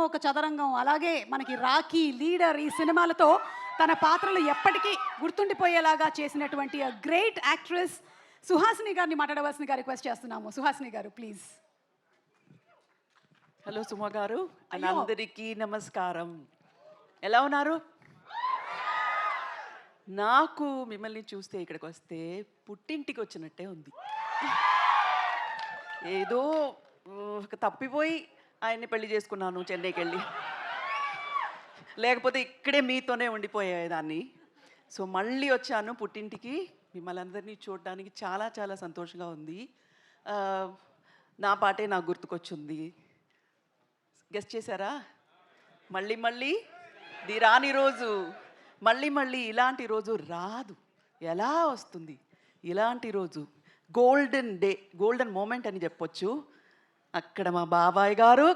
ఒక చదరంగం, అలాగే మనకి రాఖీ, లీడర్ ఈ సినిమాలతో తన పాత్రలు ఎప్పటికీ గుర్తుండిపోయేలాగా చేసినటువంటి గ్రేట్ యాక్ట్రెస్ సుహాసిని గారిని మాట్లాడవలసిందిగా రిక్వెస్ట్ చేస్తున్నాము. సుహాసిని గారు ప్లీజ్. హలో సుమ గారు, అందరికీ నమస్కారం. ఎలా ఉన్నారు? నాకు మిమ్మల్ని చూస్తే ఇక్కడికి వస్తే పుట్టింటికి వచ్చినట్టే ఉంది. ఏదో తప్పిపోయి ఆయన్ని పెళ్లి చేసుకున్నాను చెన్నైకి వెళ్ళి, లేకపోతే ఇక్కడే మీతోనే ఉండిపోయేదాన్ని. సో మళ్ళీ వచ్చాను పుట్టింటికి, మిమ్మల్ని అందరినీ చూడడానికి చాలా చాలా సంతోషంగా ఉంది. నా పాటే నాకు గుర్తుకొచ్చింది. గెస్ట్ చేశారా? మళ్ళీ మళ్ళీ ది రాని రోజు, మళ్ళీ మళ్ళీ ఇలాంటి రోజు రాదు. ఎలా వస్తుంది ఇలాంటి రోజు? గోల్డెన్ డే, గోల్డెన్ మూమెంట్ అని చెప్పొచ్చు. అక్కడ మా బాబాయ్ గారు,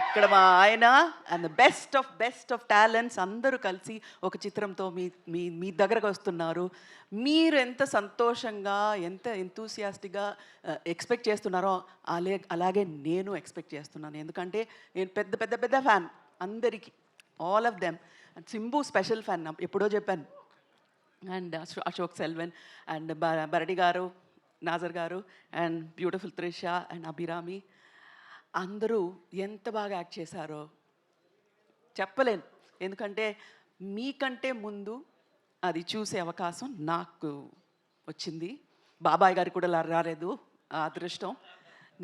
ఇక్కడ మా ఆయన, అండ్ బెస్ట్ ఆఫ్ టాలెంట్స్ అందరూ కలిసి ఒక చిత్రంతో మీ దగ్గరకు వస్తున్నారు. మీరు ఎంత సంతోషంగా, ఎంత ఎంతూసియాస్టిక్గా ఎక్స్పెక్ట్ చేస్తున్నారో అలాగే నేను ఎక్స్పెక్ట్ చేస్తున్నాను. ఎందుకంటే నేను పెద్ద ఫ్యాన్ అందరికీ, all of them. And Simbu special fan, ఎప్పుడో చెప్పాను. అండ్ అశోక్ సెల్వన్ అండ్ బరడి గారు, నాజర్ గారు, and beautiful Trisha and Abhirami అందరూ ఎంత బాగా యాక్ట్ చేశారో చెప్పలేను. ఎందుకంటే మీకంటే ముందు అది చూసే అవకాశం నాకు వచ్చింది. బాబాయ్ గారికి కూడా రాలేదు ఆ అదృష్టం.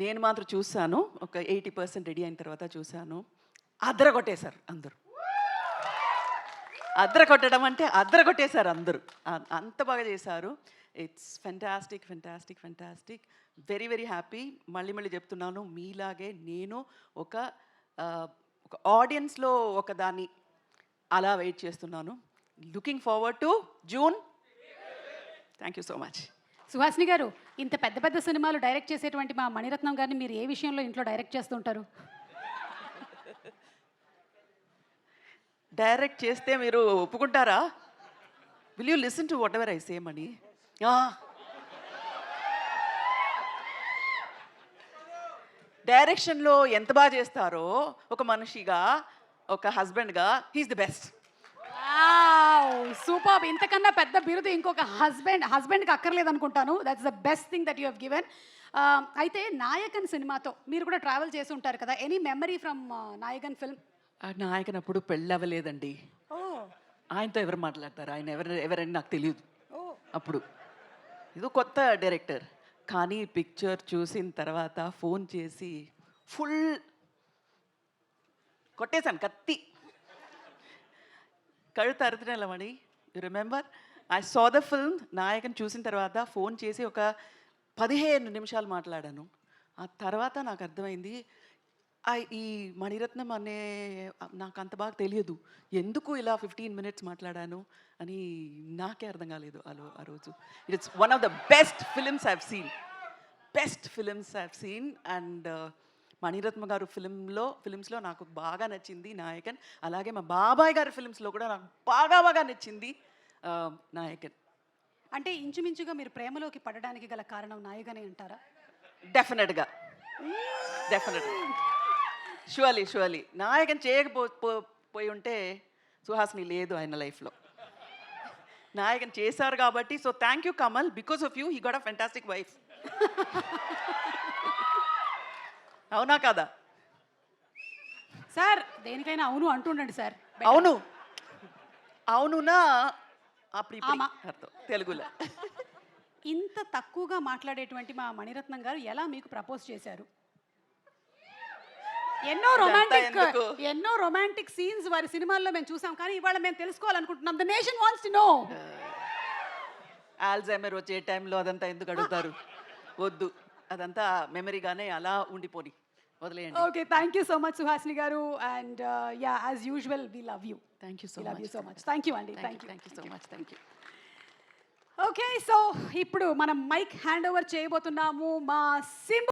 నేను మాత్రం చూశాను, ఒక 80% రెడీ అయిన తర్వాత చూశాను. అదరగొట్టేశారు అందరూ. అదరగొట్టడం అంటే అదరగొట్టేశారు అందరూ, అంత బాగా చేశారు. It's fantastic. Very happy. మళ్ళీ చెప్తున్నాను, మీలాగే నేను ఒక ఆడియన్స్లో ఒకదాన్ని అలా వెయిట్ చేస్తున్నాను. Looking forward to June. Thank you so much. Suhasini గారు, ఇంత పెద్ద సినిమాలు డైరెక్ట్ చేసేటువంటి మా మణిరత్నం గారిని మీరు ఏ విషయంలో ఇంట్లో డైరెక్ట్ చేస్తుంటారు? డైరెక్ట్ చేస్తే మీరు ఒప్పుకుంటారా? Will you listen to whatever I say Mani? డైరెక్షన్లో ఎంత బాగా చేస్తారో ఒక మనిషిగా, ఒక హస్బెండ్గా, హీఈస్ ది బెస్ట్. సూపర్. ఇంతకన్నా పెద్ద బిరుదు ఇంకొక హస్బెండ్కి అక్కర్లేదు అనుకుంటాను. That's the best thing that you have given. Nayakan సినిమాతో మీరు కూడా ట్రావెల్ చేసి ఉంటారు కదా, any memory from Nayakan film? Nayakan అప్పుడు పెళ్ళి అవ్వలేదండి. ఆయనతో ఎవరు మాట్లాడతారు? ఆయన ఎవరని నాకు తెలియదు అప్పుడు. ఇది కొత్త డైరెక్టర్. కానీ పిక్చర్ చూసిన తర్వాత ఫోన్ చేసి ఫుల్ కొట్టేశాను, కత్తి కழுத்து అరుతున్నమని. You remember? I saw the film. Nayakan చూసిన తర్వాత ఫోన్ చేసి ఒక 15 నిమిషాలు మాట్లాడాను. ఆ తర్వాత నాకు అర్థమైంది, ఈ మణిరత్నం అనే నాకు అంత బాగా తెలియదు, ఎందుకు ఇలా 15 minutes మాట్లాడాను అని నాకే అర్థం కాలేదు ఆ రోజు. It's one of the best films I have seen. And Maniratnam గారు ఫిలిమ్స్లో నాకు బాగా నచ్చింది నాయకన్. అలాగే మా బాబాయ్ గారి ఫిలిమ్స్లో కూడా నాకు బాగా నచ్చింది నాయకన్. అంటే ఇంచుమించుగా మీరు ప్రేమలోకి పడడానికి గల కారణం నాయకనే అంటారా? డెఫినెట్గా. షూర్లీ నాయకన్ చేయకపోయి ఉంటే సుహాసిని లేదు ఆయన లైఫ్లో. నాయకన్ చేశారు కాబట్టి, so thank you Kamal. Because of you he got a fantastic wife. అవునా కదా సార్? దేనికైనా అవును అంటుండండి సార్. అవునునా అప్పుడు అర్థం తెలుగులో. ఇంత తక్కువగా మాట్లాడేటువంటి మా మణిరత్నం గారు ఎలా మీకు ప్రపోజ్ చేశారు? ఎన్నో రొమాంటిక్ సీన్స్ వారి సినిమాల్లో మేము చూసాం, కానీ ఇవాళ మేము తెలుసుకోవాలనుకుంటున్నాం. The nation wants to know. Alzheimer వచ్చే టైంలో అదంతా ఎందుకు అడుగుతారు? వద్దు, అదంతా మెమరీగానే అలా ఉండిపోని వదిలేయండి. Okay, thank you so much Suhasini garu. And ya, as usual we love you. Thank you so much. Thank you అండి. Thank you so much. Thank you. Okay, so ఇప్పుడు మనం మైక్ హ్యాండ్ ఓవర్ చేయబోతున్నాము మా సింబు